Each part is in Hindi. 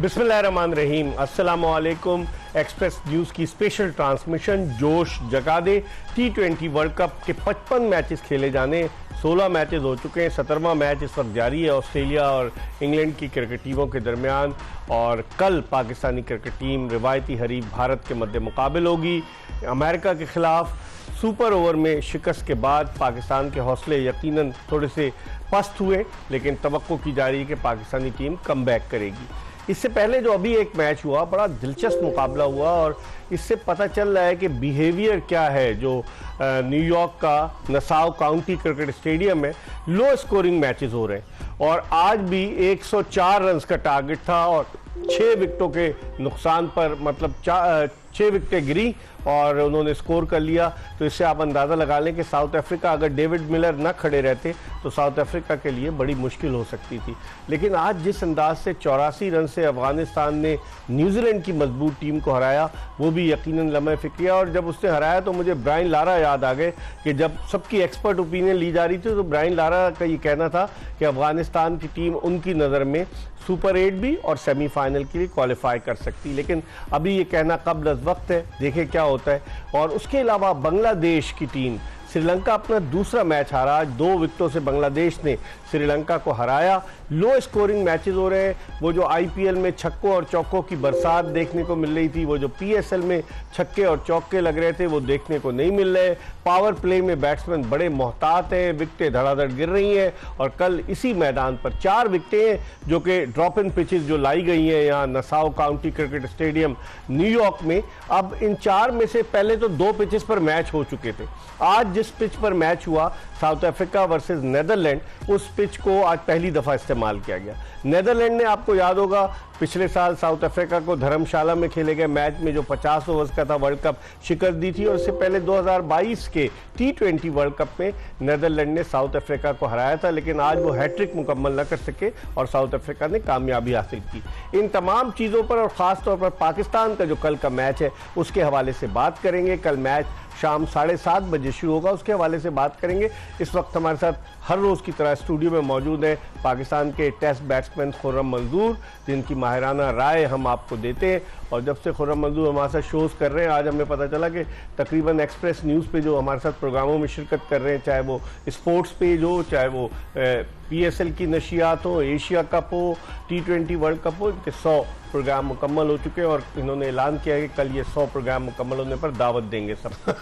बिस्मिल्लाहिर्रहमानिर्रहीम, अस्सलाम वालेकुम। एक्सप्रेस न्यूज़ की स्पेशल ट्रांसमिशन जोश जगा दे। T20 वर्ल्ड कप के 55 मैचेस खेले जाने, 16 मैचेस हो चुके हैं, 17वां मैच इस वक्त जारी है ऑस्ट्रेलिया और इंग्लैंड की क्रिकेट टीमों के दरमियान। और कल पाकिस्तानी क्रिकेट टीम रिवायती हरीफ भारत के मद्दे मुकाबिल होगी। अमेरिका के खिलाफ सुपर ओवर में शिकस्त के बाद पाकिस्तान के हौसले यकीनन थोड़े से पस्त हुए, लेकिन तवक्को की जा रही है कि पाकिस्तानी टीम कम बैक करेगी। इससे पहले जो अभी एक मैच हुआ, बड़ा दिलचस्प मुकाबला हुआ और इससे पता चल रहा है कि बिहेवियर क्या है। जो न्यूयॉर्क का नसाउ काउंटी क्रिकेट स्टेडियम में लो स्कोरिंग मैचेस हो रहे हैं और आज भी 104 रन्स का टारगेट था और 6 विकेटों के नुकसान पर, मतलब 6 विकेटें गिरी और उन्होंने स्कोर कर लिया। तो इससे आप अंदाज़ा लगा लें कि साउथ अफ्रीका, अगर डेविड मिलर न खड़े रहते तो साउथ अफ्रीका के लिए बड़ी मुश्किल हो सकती थी। लेकिन आज जिस अंदाज से 84 रन से अफगानिस्तान ने न्यूजीलैंड की मजबूत टीम को हराया, वो भी यकीनन लम्हे फिक्रिया। और जब उसने हराया तो मुझे ब्रायन लारा याद आ गए कि जब सबकी एक्सपर्ट ओपिनियन ली जा रही थी तो ब्रायन लारा का ये कहना था कि अफगानिस्तान की टीम उनकी नज़र में सुपर 8 भी और सेमीफाइनल के लिए क्वालिफाई कर सकती। लेकिन अभी ये कहना कब्ल अज़ वक्त है, देखें क्या होता है। और उसके अलावा बांग्लादेश की टीम, श्रीलंका अपना दूसरा मैच हारा। आज 2 विकेटों से बांग्लादेश ने श्रीलंका को हराया। लो स्कोरिंग मैचेस हो रहे हैं। वो जो आईपीएल में छक्कों और चौकों की बरसात देखने को मिल रही थी, वो जो पीएसएल में छक्के और चौके लग रहे थे, वो देखने को नहीं मिल रहे। पावर प्ले में बैट्समैन बड़े मोहतात हैं, विकेटें धड़ाधड़ गिर रही हैं। और कल इसी मैदान पर 4 विकेटें हैं जो कि ड्रॉप इन पिचेस जो लाई गई हैं यहाँ Nassau county cricket stadium New York में। अब इन 4 में से पहले तो 2 पिचेस पर मैच हो चुके थे। आज जिस पिच पर मैच हुआ, साउथ अफ्रीका वर्सेस नेदरलैंड, उस पिच को आज पहली दफा इस्तेमाल किया गया। नेदरलैंड ने, आपको याद होगा, पिछले साल साउथ अफ्रीका को धर्मशाला में खेले गए मैच में जो 50 ओवर्स का था वर्ल्ड कप शिकस्त दी थी। और इससे पहले 2022 के T20 वर्ल्ड कप में नेदरलैंड ने साउथ अफ्रीका को हराया था, लेकिन आज वो हैट्रिक मुकम्मल न कर सके और साउथ अफ्रीका ने कामयाबी हासिल की। इन तमाम चीज़ों पर और ख़ास तौर पर पाकिस्तान का जो कल का मैच है उसके हवाले से बात करेंगे। कल मैच शाम 7:30 बजे शुरू होगा, उसके हवाले से बात करेंगे। इस वक्त हमारे साथ हर रोज़ की तरह स्टूडियो में मौजूद है पाकिस्तान के टेस्ट बैट्समैन खुर्रम मंजूर, जिनकी माहिराना राय हम आपको देते हैं। और जब से खुर्रम मंजूर हमारे साथ शोज़ कर रहे हैं, आज हमें पता चला कि तकरीबन एक्सप्रेस न्यूज़ पे जो हमारे साथ प्रोग्रामों में शिरकत कर रहे हैं, चाहे वो स्पोर्ट्स पेज हो, चाहे वो पीएसएल की नशियात हो, एशिया कप हो, T20 वर्ल्ड कप हो, इनके 100 प्रोग्राम मुकम्मल हो चुके हैं। और इन्होंने ऐलान किया है कि कल ये 100 प्रोग्राम मुकम्मल होने पर दावत देंगे सबको।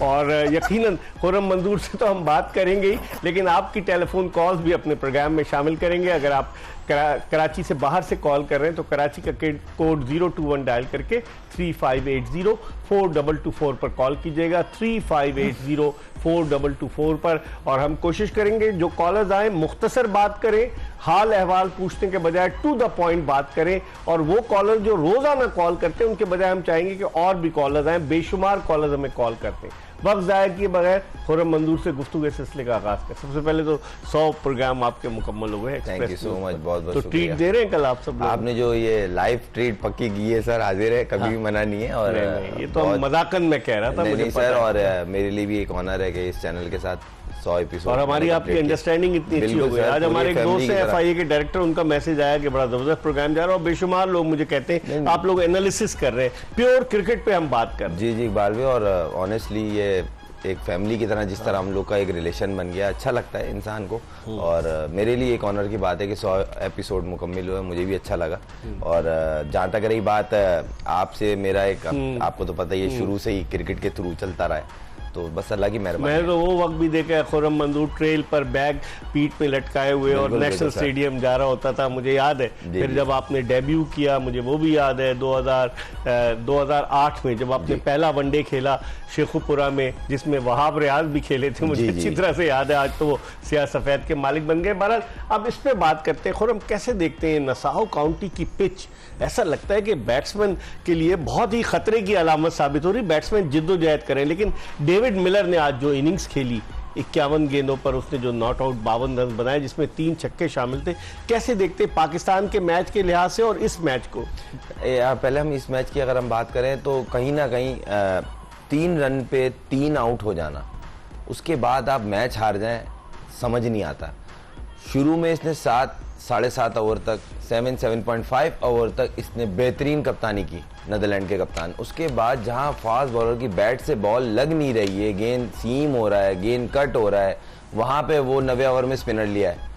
और यकीनन खुर्रम मंजूर से तो हम बात करेंगे ही, लेकिन आपकी टेलीफोन कॉल्स भी अपने प्रोग्राम में शामिल करेंगे। अगर आप कराची से बाहर से कॉल कर रहे हैं तो कराची का कोड 021 डायल करके 3580-4224 पर कॉल कीजिएगा, 3580-4224 पर। और हम कोशिश करेंगे जो कॉलर्स आए मुख्तसर बात करें, हाल अहवाल पूछने के बजाय टू द पॉइंट बात करें। और वो कॉलर जो रोजाना कॉल करते हैं उनके बजाय हम चाहेंगे कि और भी कॉलर्स आए। बेशुमार कॉलर्स हमें कॉल करते हैं। वक्त ज़ाया किए बगैर खुर्रम मंजूर से गुफ्तगू के सिलसिले का आगाज कर। सबसे पहले तो 100 प्रोग्राम आपके मुकम्मल हो गए। थैंक यू सो मच, बहुत बहुत तो ट्रीट दे रहे हैं कल आप सब लोग? आपने जो ये लाइव ट्रीट पक्की की है सर, हाजिर है, कभी भी मना नहीं है। और ये तो मजाकन में कह रहा था मुझे सर। और मेरे लिए भी एक ऑनर है कि इस चैनल के साथ 100 एपिसोड, और हमारी आपकी अंडरस्टैंडिंग इतनी अच्छी हो गई। आज हमारे एक दोस्त है FIA के डायरेक्टर, उनका मैसेज आया कि बड़ा जबरदस्त प्रोग्राम जा रहा है और बेशुमार लोग मुझे कहते हैं आप लोग एनालिसिस कर रहे हैं, प्योर क्रिकेट पे हम बात कर रहे हैं। जी जी इकबाल भाई, और ऑनेस्टली ये एक फैमिली की तरह, जिस तरह हम लोग का एक रिलेशन बन गया, अच्छा लगता है इंसान को। और मेरे लिए एक ऑनर की बात है कि 100 एपिसोड मुकम्मल हुए, मुझे भी अच्छा लगा। और जहाँ तक रही बात आपसे, मेरा एक, आपको तो पता ही है, शुरू से ही क्रिकेट के थ्रू चलता रहा है, तो बस अल्लाह की मेहरबानी। मैंने तो वो वक्त भी देखा है खुर्रम मंजूर ट्रेल पर बैग पीठ पे लटकाए हुए और नेशनल स्टेडियम जा रहा होता था, मुझे याद है। फिर जब आपने डेब्यू किया, मुझे वो भी याद है 2008 में जब आपने पहला वनडे खेला शेखुपुरा में, जिसमें वहाब रियाज भी खेले थे, मुझे अच्छी तरह से याद है। आज तो वो सियाह सफ़ेद के मालिक बन गए। बहरहाल अब इस पर बात करते हैं। खुर्रम, कैसे देखते हैं नसाउ काउंटी की पिच? ऐसा लगता है कि बैट्समैन के लिए बहुत ही खतरे की अलामत साबित हो रही। बैट्समैन जिद्दोजहद करें, लेकिन डेविड मिलर ने आज जो इनिंग्स खेली, 51 गेंदों पर उसने जो नॉट आउट 52 रन बनाए, जिसमें 3 छक्के शामिल थे, कैसे देखते पाकिस्तान के मैच के लिहाज से और इस मैच को? पहले हम इस मैच की अगर हम बात करें तो कहीं ना कहीं 3 रन पे 3 आउट हो जाना, उसके बाद आप मैच हार जाएं, समझ नहीं आता। शुरू में इसने 7.5 ओवर तक 7.5 ओवर तक इसने बेहतरीन कप्तानी की, नीदरलैंड के कप्तान। उसके बाद जहां फास्ट बॉलर की बैट से बॉल लग नहीं रही है, गेंद सीम हो रहा है, गेंद कट हो रहा है, वहां पे वो 90 ओवर में स्पिनर लिया है।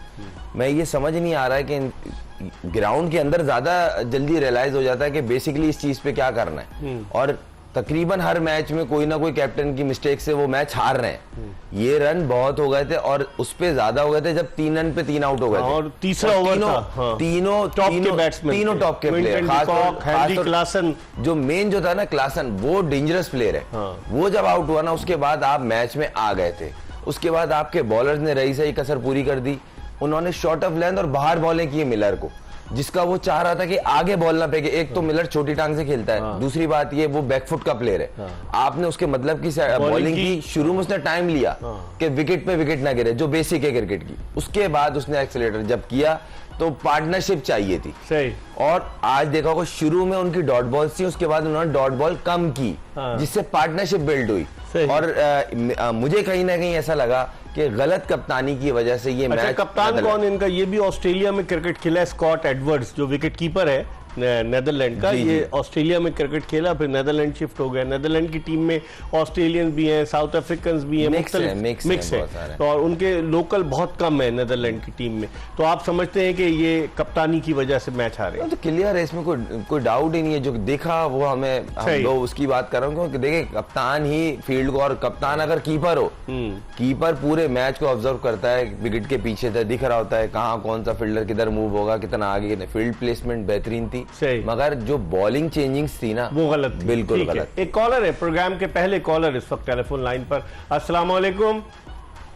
मैं ये समझ नहीं आ रहा है कि ग्राउंड के अंदर ज्यादा जल्दी रियलाइज हो जाता है कि बेसिकली इस चीज पे क्या करना है, और तकरीबन हर मैच में कोई ना कोई कैप्टन की मिस्टेक से वो मैच हार रहे हैं। ये रन बहुत हो गए थे और उस पे ज्यादा हो गए थे जब 3 रन पे 3 आउट हो गए थे, और तीसरा ओवर था। तीनों टॉप के बैट्समैन, तीनों टॉप के प्लेयर, हेनरी क्लासन जो मेन जो था ना, क्लासन वो डेंजरस प्लेयर है। वो जब आउट हुआ ना, उसके बाद आप मैच में आ गए थे। उसके बाद आपके बॉलर्स ने रही सही कसर पूरी कर दी। उन्होंने शॉर्ट ऑफ लेंथ और बाहर बॉलें की मिलर को, जिसका वो चाह रहा था कि आगे बॉल ना फेंके। एक तो मिलर छोटी टांग से खेलता है, दूसरी बात ये वो बैकफुट का प्लेयर है। आपने उसके मतलब की बॉलिंग की, शुरू में उसने टाइम लिया कि विकेट पे विकेट ना गिरे, जो बेसिक है क्रिकेट की। उसके बाद उसने एक्सीलरेटर जब किया तो पार्टनरशिप चाहिए थी सही। और आज देखा होगा शुरू में उनकी डॉट बॉल थी, उसके बाद उन्होंने डॉट बॉल कम की, जिससे पार्टनरशिप बिल्ड हुई। और मुझे कहीं ना कहीं ऐसा लगा कि गलत कप्तानी की वजह से ये मैच। कप्तान कौन इनका? ये भी ऑस्ट्रेलिया में क्रिकेट खेला है, स्कॉट एडवर्ड्स, जो विकेट कीपर है नेदरलैंड का। ये ऑस्ट्रेलिया में क्रिकेट खेला, फिर नेदरलैंड शिफ्ट हो गया। नेदरलैंड की टीम में ऑस्ट्रेलियंस भी हैं, साउथ अफ्रीकन भी हैं, मिक्स है, तो और उनके लोकल बहुत कम है नेदरलैंड की टीम में। तो आप समझते हैं कि ये कप्तानी की वजह से मैच हारे? तो क्लियर है, इसमें कोई डाउट ही नहीं है। जो देखा वो हम लोग उसकी बात कर रहा हूँ, क्योंकि देखिए कप्तान ही फील्ड को, और कप्तान अगर कीपर हो, कीपर पूरे मैच को ऑब्जर्व करता है, विकेट के पीछे से दिख रहा होता है कहाँ कौन सा फील्डर किधर मूव होगा, कितना आगे। फील्ड प्लेसमेंट बेहतरीन थी, मगर जो बॉलिंग चेंजिंग्स थी ना, वो गलत थी, बिल्कुल गलत। एक कॉलर है, प्रोग्राम के पहले कॉलर इस वक्त टेलीफोन लाइन पर। अस्सलाम वालेकुम।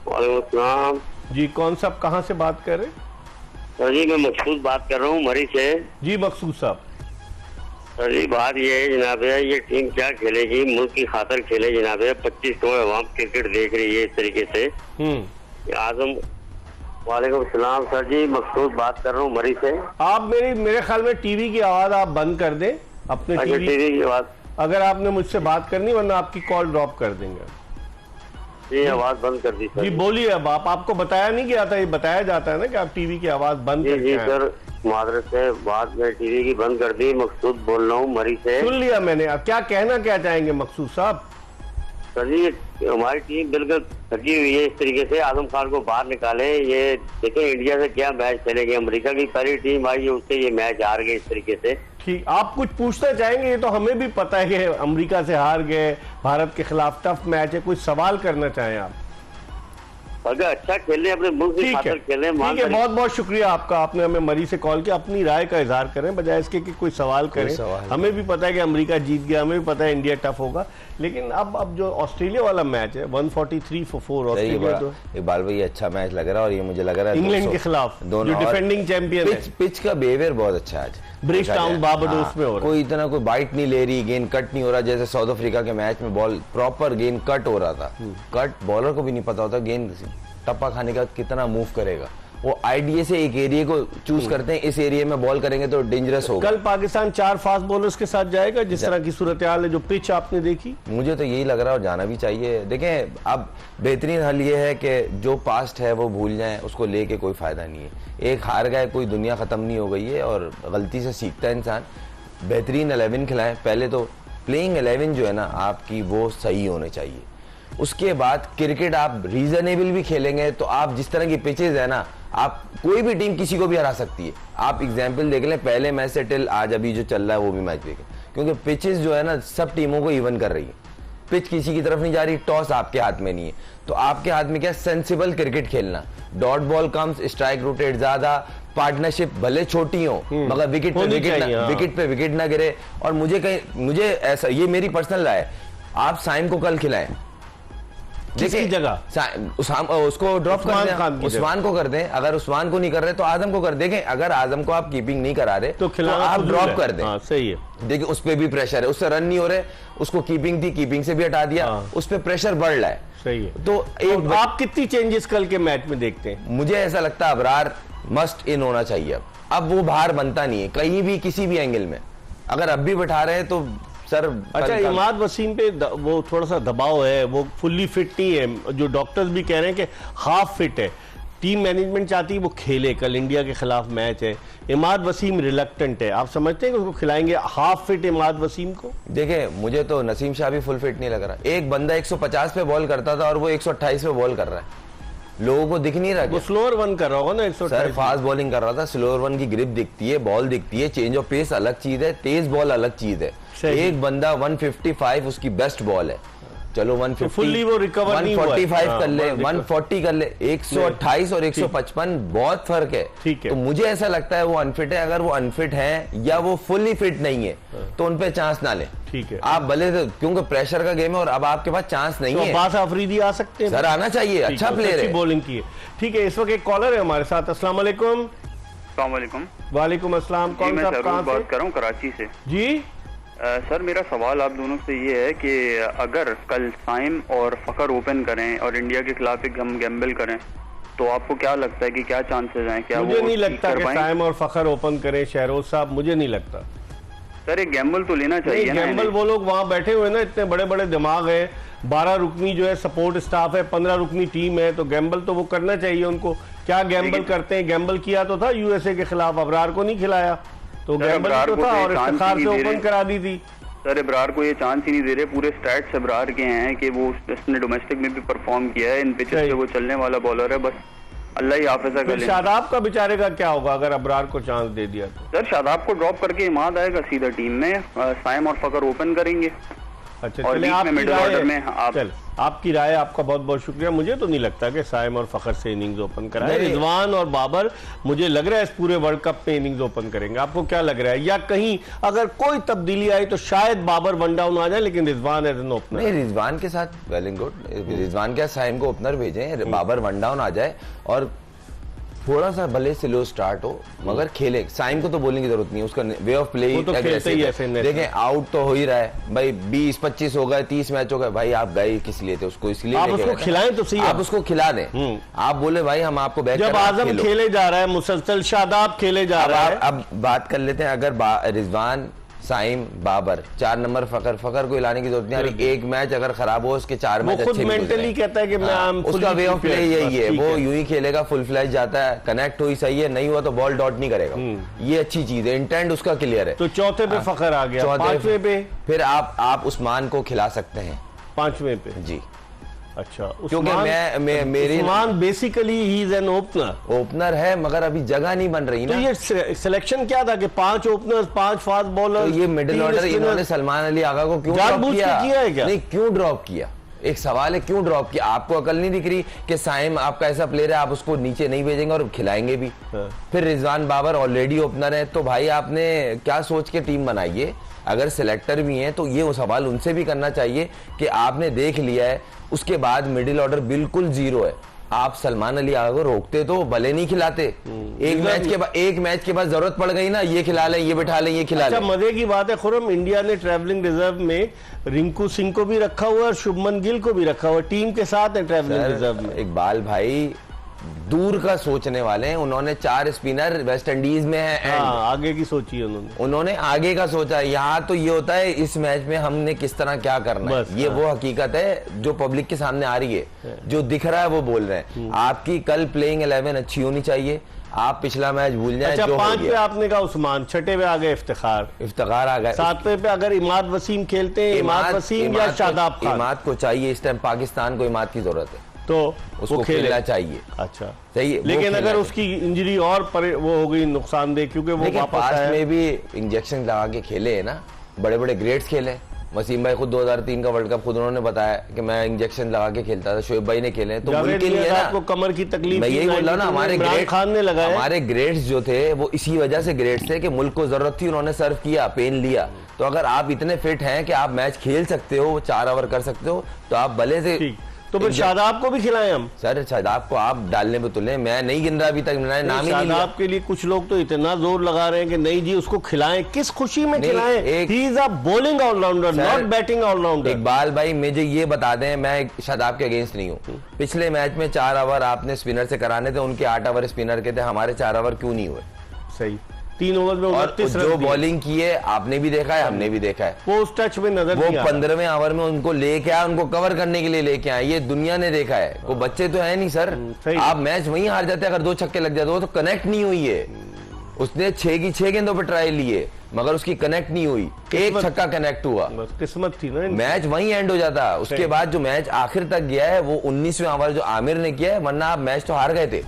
वालेकुम जी, कौन साहब कहां से बात कर रहे हैं? सर जी, मैं मकसूद बात कर रहा हूँ मरी से। जी मकसूद साहब। सर जी, बात ये है जनाब, ये टीम क्या खेलेगी, मुल्क की खातर खेले जनाब। 25 करोड़ अवाम क्रिकेट देख रही है इस तरीके से। आजम वालेकुम सलाम सर जी, मकसूद बात कर रहा हूँ मरी से। आप मेरे ख्याल में टीवी की आवाज आप बंद कर दें, अपने टीवी की आवाज, अगर आपने मुझसे बात करनी, वरना आपकी कॉल ड्रॉप कर देंगे। जी आवाज बंद कर दी सर। जी बोलिए। अब आपको बताया नहीं गया था, ये बताया जाता है ना कि आप टीवी की आवाज बंद कर। जी सर, मादरत से बात में टीवी की बंद कर दी। मकसूद बोल रहा हूँ मरी से। सुन लिया मैंने। अब क्या कहना क्या चाहेंगे मकसूद साहब? सर जी, हमारी टीम बिल्कुल थकी हुई है इस तरीके से। आजम खान को बाहर निकाले। ये देखें इंडिया से क्या मैच खेलेंगे, अमेरिका की पहली टीम आई है, उससे ये मैच हार गए इस तरीके से। ठीक, आप कुछ पूछना चाहेंगे? ये तो हमें भी पता है कि अमेरिका से हार गए, भारत के खिलाफ टफ मैच है। कुछ सवाल करना चाहें आप? अगर अच्छा खेले, अपने मुल्क की खातिर खेले। ठीक है, बहुत बहुत शुक्रिया आपका, आपने हमें मरी से कॉल किया। अपनी राय का इजहार करें बजाय इसके कि कोई सवाल करें। हमें भी पता है कि अमेरिका जीत गया, हमें भी पता है इंडिया टफ होगा, लेकिन अब जो ऑस्ट्रेलिया वाला मैच है 143 for 4 ऑस्ट्रेलिया, तो इकबाल भाई अच्छा मैच लग रहा है। और ये मुझे लग रहा है इंग्लैंड के खिलाफ, जो डिफेंडिंग चैंपियन है। पिच का बिहेवियर बहुत अच्छा है आज। ब्रिजटाउन बारबाडोस में हो रहा है, कोई इतना कोई बाइट नहीं ले रही, गेंद कट नहीं हो रहा। जैसे साउथ अफ्रीका के मैच में बॉल प्रॉपर गेंद कट हो रहा था, कट बॉलर को भी नहीं पता होता गेंद टप्पा खाने का कितना मूव करेगा। वो आईडीए से एक एरिया को चूज करते हैं, इस एरिया में बॉल करेंगे तो डेंजरस होगा। कल पाकिस्तान 4 फास्ट बॉलर्स के साथ जाएगा, जिस तरह की सूरत हाल है, जो पिच आपने देखी। मुझे तो यही लग रहा है, और जाना भी चाहिए। देखें, अब बेहतरीन हल ये है कि जो पास्ट है वो भूल जाएं, उसको लेके कोई फायदा नहीं है। एक हार गए, कोई दुनिया खत्म नहीं हो गई है, और गलती से सीखता है इंसान। बेहतरीन 11 खिलाएं। पहले तो प्लेइंग 11 जो है ना आपकी, वो सही होने चाहिए। उसके बाद क्रिकेट आप रीजनेबल भी खेलेंगे तो आप जिस तरह की पिचेज है ना, आप कोई भी टीम किसी को भी हरा सकती है। आप एग्जांपल देख लें, पहले मैच से टिल आज अभी जो चल रहा है वो भी मैच देखें, क्योंकि पिचेस जो है ना सब टीमों को इवन कर रही है। पिच किसी की तरफ नहीं जा रही, टॉस आपके हाथ में नहीं है, तो आपके हाथ में क्या, सेंसिबल क्रिकेट खेलना। Dot ball comes, strike rotate ज्यादा, पार्टनरशिप भले छोटी हो मगर विकेट पे विकेट ना गिरे। और मुझे ऐसा, ये मेरी पर्सनल राय है, आप साइम को कल खिलाएं, किसकी जगह उसको ड्रॉप कर दें, उस्मान को कर दें। अगर उस्मान को नहीं कर रहे तो आजम को कर देंगे। अगर आजम को आप कीपिंग नहीं करा रहे तो आप ड्रॉप कर दें। सही है। देखिए उस पर भी प्रेशर है, उससे रन नहीं हो रहे, उसको कीपिंग थी, कीपिंग से भी हटा दिया, उस पर प्रेशर बढ़ रहा है। सही है। तो आप कितनी चेंजेस कल के मैच में देखते हैं? मुझे ऐसा लगता है अबरार मस्ट इन होना चाहिए। अब वो बाहर बनता नहीं है कहीं भी, किसी भी एंगल में। अगर अब भी बैठा रहे तो सर। अच्छा, इमाद वसीम पे वो थोड़ा सा दबाव है, वो फुल्ली फिट नहीं है, जो डॉक्टर्स भी कह रहे हैं कि हाफ फिट है। टीम मैनेजमेंट चाहती है वो खेले, कल इंडिया के खिलाफ मैच है, इमाद वसीम रिलक्टेंट है, आप समझते हैं कि उसको खिलाएंगे हाफ फिट इमाद वसीम को? देखिए मुझे तो नसीम शाह भी फुल फिट नहीं लग रहा। एक बंदा 150 पे बॉल करता था और वो 128 पे बॉल कर रहा है, लोगों को दिख नहीं रहा। वो स्लोअर वन कर रहा होगा ना 128। सर फास्ट बॉलिंग कर रहा था, स्लोअर वन की ग्रिप दिखती है, बॉल दिखती है, चेंज ऑफ पेस अलग चीज है, तेज बॉल अलग चीज है। एक बंदा 155 उसकी बेस्ट बॉल है, चलो 150 फुल्ली वो रिकवर नहीं हुआ है। 145 कर ले, 140 कर ले, 128 और 155 बहुत फर्क है। ठीक है, तो मुझे ऐसा लगता है वो अनफिट है। अगर वो अनफिट है या वो फुल्ली फिट नहीं है तो उन पे चांस ना ले। ठीक है, आप भले क्योंकि प्रेशर का गेम है और अब आपके पास चांस नहीं है। अब्बास आफरीदी आ सकते हैं सर, आना चाहिए, अच्छा प्लेयर है, बॉलिंग की है। ठीक है, इस वक्त एक कॉलर है हमारे साथ। अस्सलाम वालेकुम। वालेकुम अस्सलाम। कौन सा कहां से? बात कर रहा हूँ कराची से जी। सर मेरा सवाल आप दोनों से ये है कि अगर कल साइम और फखर ओपन करें और इंडिया के खिलाफ एक हम गैम्बल करें तो आपको क्या लगता है कि क्या चांसेस हैं? क्या मुझे वो नहीं लगता कि साइम और फखर ओपन करें शहरोज साहब, मुझे नहीं लगता। सर एक गैम्बल तो लेना चाहिए ना। गैम्बल वो लोग वहां बैठे हुए ना, इतने बड़े बड़े दिमाग है, 12 रुकनी जो है सपोर्ट स्टाफ है, 15 रुकनी टीम है, तो गैम्बल तो वो करना चाहिए उनको। क्या गैम्बल करते हैं? गैम्बल किया तो था यूएसए के खिलाफ, अबरार को नहीं खिलाया, तो गैम्बल तो था और इफ्तिखार से ओपन करा दी थी। सर इब्रार को ये चांस ही नहीं दे रहे, पूरे स्टैट्स इब्रार के हैं कि वो उसने डोमेस्टिक में भी परफॉर्म किया है, इन पिचेस पे वो चलने वाला बॉलर है, बस अल्लाह ही हाफिज़ करे। शादाब का बेचारे का क्या होगा अगर अबरार को चांस दे दिया तो? सर शादाब को ड्रॉप करके इमाद आएगा सीधा टीम में, साइम और फखर ओपन करेंगे। अच्छा, और बीच में मिडिल ऑर्डर में आपकी राय, आपका बहुत बहुत शुक्रिया। मुझे तो नहीं लगता कि साइम और फखर से इनिंग्स ओपन कराए। रिजवान और बाबर मुझे लग रहा है इस पूरे वर्ल्ड कप में इनिंग्स ओपन करेंगे। आपको क्या लग रहा है? या कहीं अगर कोई तब्दीली आई तो शायद बाबर वन डाउन आ जाए, लेकिन रिजवान एज एन ओपनर। नहीं, रिजवान के साथ वेल एंड गुड, रिजवान के साथ साइम को ओपनर भेजें, बाबर वन डाउन आ जाए और थोड़ा सा भले स्लो स्टार्ट हो मगर खेले। साइम को तो बोलने की जरूरत नहीं है, उसका वे ऑफ प्ले तो देखें, आउट तो हो ही रहा है भाई, 20-25 हो गए, 30 मैच हो गए भाई, आप गए किस लिए थे उसको? इसलिए आप उसको खिलाएं तो सही, आप उसको खिला दें। आप बोले भाई हम आपको बैक, जब आजम खेले जा रहा है मुसलसल, शादाब खेले जा रहा है। अब बात कर लेते हैं, अगर रिजवान, साइम, बाबर, 4 नंबर फखर को हिलाने की जरूरत नहीं आ रही। एक मैच अगर खराब हो उसके 4 मैच अच्छे मेंटली कहता है कि मैं उसका वे ऑफ प्ले यही है, वो यूं ही खेलेगा, फुल फ्लैश जाता है, कनेक्ट हुई सही है, नहीं हुआ तो बॉल डॉट नहीं करेगा, ये अच्छी चीज है, इंटेंट उसका क्लियर है। तो चौथे पे फखर आ गया, पांचवें पे फिर आप उस्मान को खिला सकते हैं, पांचवें पे जी। अच्छा, क्योंकि मेरी Usman basically he is an opener है मगर अभी जगह नहीं बन रही ना। तो ये सिलेक्शन क्या था कि 5 ओपनर्स, 5 फास्ट बॉलर, तो ये मिडिल ऑर्डर इन्होंने सलमान अली आगा को क्यों ड्रॉप किया है? क्या नहीं, क्यों ड्रॉप किया? एक सवाल है, क्यों ड्रॉप किया? आपको अकल नहीं दिख रही कि साइम आपका ऐसा प्लेयर है, आप उसको नीचे नहीं भेजेंगे और खिलाएंगे भी? फिर रिजवान बाबर ऑलरेडी ओपनर है, तो भाई आपने क्या सोच के टीम बनाई है? अगर सिलेक्टर भी हैं तो ये सवाल उनसे भी करना चाहिए कि आपने देख लिया है, उसके बाद मिडिल ऑर्डर बिल्कुल जीरो है, आप सलमान अली आगा को रोकते तो भले नहीं खिलाते। एक मैच के बाद जरूरत पड़ गई ना, ये खिला लें, ये बिठा लें, ये खिला लें। मजे की बात है खुरम, इंडिया ने ट्रैवलिंग रिजर्व में रिंकू सिंह को भी रखा हुआ और शुभमन गिल को भी रखा हुआ, टीम के साथ है ट्रैवलिंग रिजर्व में। इकबाल भाई दूर का सोचने वाले हैं, उन्होंने 4 स्पिनर वेस्ट इंडीज में है, आगे की सोची है उन्होंने आगे का सोचा। यहाँ तो ये होता है इस मैच में हमने किस तरह क्या करना है, ये वो हकीकत है जो पब्लिक के सामने आ रही है, जो दिख रहा है वो बोल रहे हैं। आपकी कल प्लेइंग 11 अच्छी होनी चाहिए, आप पिछला मैच भूल जाए। अच्छा, 5 पे आपने कहा उस्मान, 6 पे आ गए इफ्तिखार आ गए, 7वें पे अगर इमाद वसीम खेलते हैं, इमाद वसीम या शादाब खान? इमाद को चाहिए इस टाइम, पाकिस्तान को इमाद की जरूरत है, तो उसको खेलना चाहिए। अच्छा सही है, लेकिन अगर उसकी इंजरी और वो हो गई नुकसानदेह, क्योंकि वो वापस आया में भी इंजेक्शन लगा के खेले है ना, बड़े बड़े ग्रेड्स खेले। वसीम भाई खुद 2003 का वर्ल्ड कप खुद उन्होंने बताया कि मैं इंजेक्शन लगा के खेलता था, शोएब भाई ने खेले, तो उनके लिए ना आपको कमर की तकलीफ, मैं यही बोल रहा हूं ना, हमारे ग्रेड्स जो थे वो इसी वजह से ग्रेड्स थे कि मुल्क को जरूरत थी, उन्होंने सर्व किया, पेन लिया। तो अगर आप इतने फिट हैं कि आप मैच खेल सकते हो, 4 ओवर कर सकते हो, तो आप भले से तो फिर शादाब को भी खिलाएं हम? सर शादाब को आप डालने पे तुले, मैं नहीं गिन रहा अभी तक, मैंने नाम ही नहीं लिया। शादाब के लिए कुछ लोग तो इतना जोर लगा रहे हैं कि नहीं जी उसको खिलाएं, किस खुशी में खिलाएं? He is a bowling allrounder, not batting allrounder. Iqbal भाई मुझे ये बता दें, मैं शादाब के अगेंस्ट नहीं हूँ, पिछले मैच में 4 ओवर आपने स्पिनर से कराने थे, उनके 8 ओवर स्पिनर के थे, हमारे 4 ओवर क्यों नहीं हुए? सही, 3 ओवर में और 29 जो रन बॉलिंग की है आपने भी देखा है, हमने भी देखा है। पोस्ट टच में नजर वो नहीं आ रहा। 15वें ओवर में उनको लेके आया, उनको कवर करने के लिए लेके आए, ये दुनिया ने देखा है। वो बच्चे तो है नहीं सर, सही। आप मैच वहीं हार जाते अगर 2 छक्के लग जाते। वो तो कनेक्ट नहीं हुई है, उसने 6 की 6 गेंदों पर ट्राई लिए मगर उसकी कनेक्ट नहीं हुई, एक छक्का कनेक्ट हुआ, बस किस्मत थी ना। मैच वहीं एंड हो जाता। उसके बाद जो मैच आखिर तक गया है वो 19वें ओवर जो आमिर ने किया है, वरना आप मैच तो हार गए थे।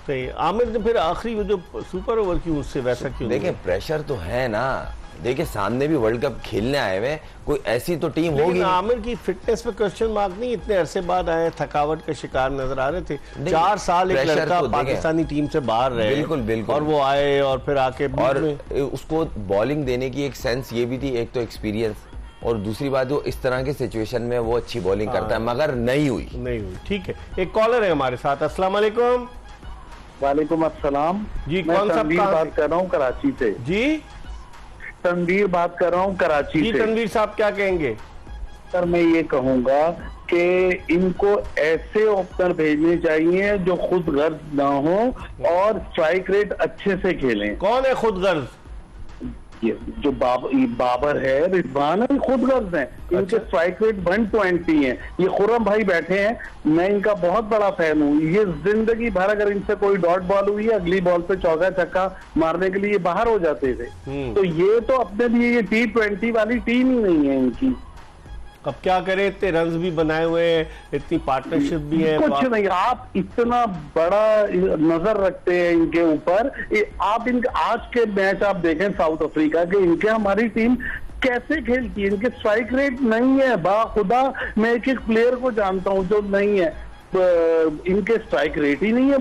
सही। आमिर ने फिर आखिरी वो जो सुपर ओवर की उससे वैसा क्यों? देखिए प्रेशर तो है ना, देखिए सामने भी वर्ल्ड कप खेलने आए हुए, कोई ऐसी तो टीम होगी। आमिर की फिटनेस पे क्वेश्चन मार्क नहीं, इतने अरसे बाद आए, थकावट का शिकार नजर आ रहे थे। 4 साल एक लड़का तो पाकिस्तानी टीम से बाहर रहे, बिल्कुल बिल्कुल, और वो आए और फिर आके और उसको बॉलिंग देने की एक सेंस ये भी थी, एक तो एक्सपीरियंस, और दूसरी बात वो इस तरह के सिचुएशन में वो अच्छी बॉलिंग करता है, मगर नहीं हुई। ठीक है। एक कॉलर है हमारे साथ। अस्सलाम वालेकुम। वालेकुम अस्सलाम जी, मैं कौन सा तनवीर बात कर रहा हूँ कराची से। जी तनवीर बात कर रहा हूँ कराची जी से। तनवीर साहब क्या कहेंगे? सर मैं ये कहूंगा कि इनको ऐसे ओपनर भेजने चाहिए जो खुद गर्ज ना हो और स्ट्राइक रेट अच्छे से खेलें। कौन है खुद गर्ज? ये जो बाबर है, रिजवान है, खुद गर्ज हैं। इनके स्ट्राइक रेट 120 है। ये खुर्रम भाई बैठे हैं, मैं इनका बहुत बड़ा फैन हूँ। ये जिंदगी भर अगर इनसे कोई डॉट बॉल हुई है, अगली बॉल पे चौका छक्का मारने के लिए बाहर हो जाते थे। तो ये तो अपने लिए ये T20 वाली टीम ही नहीं है इनकी। अब क्या करें, इतने रन्स भी बनाए हुए हैं, इतनी पार्टनरशिप भी है। कुछ नहीं, आप इतना बड़ा नजर रखते हैं इनके ऊपर। आप इनके आज के मैच आप देखें साउथ अफ्रीका के, इनके हमारी टीम कैसे खेलती है। इनके स्ट्राइक रेट नहीं है, बाखुदा मैं एक एक प्लेयर को जानता हूं जो नहीं है, इनके स्ट्राइक रेट ही नहीं है।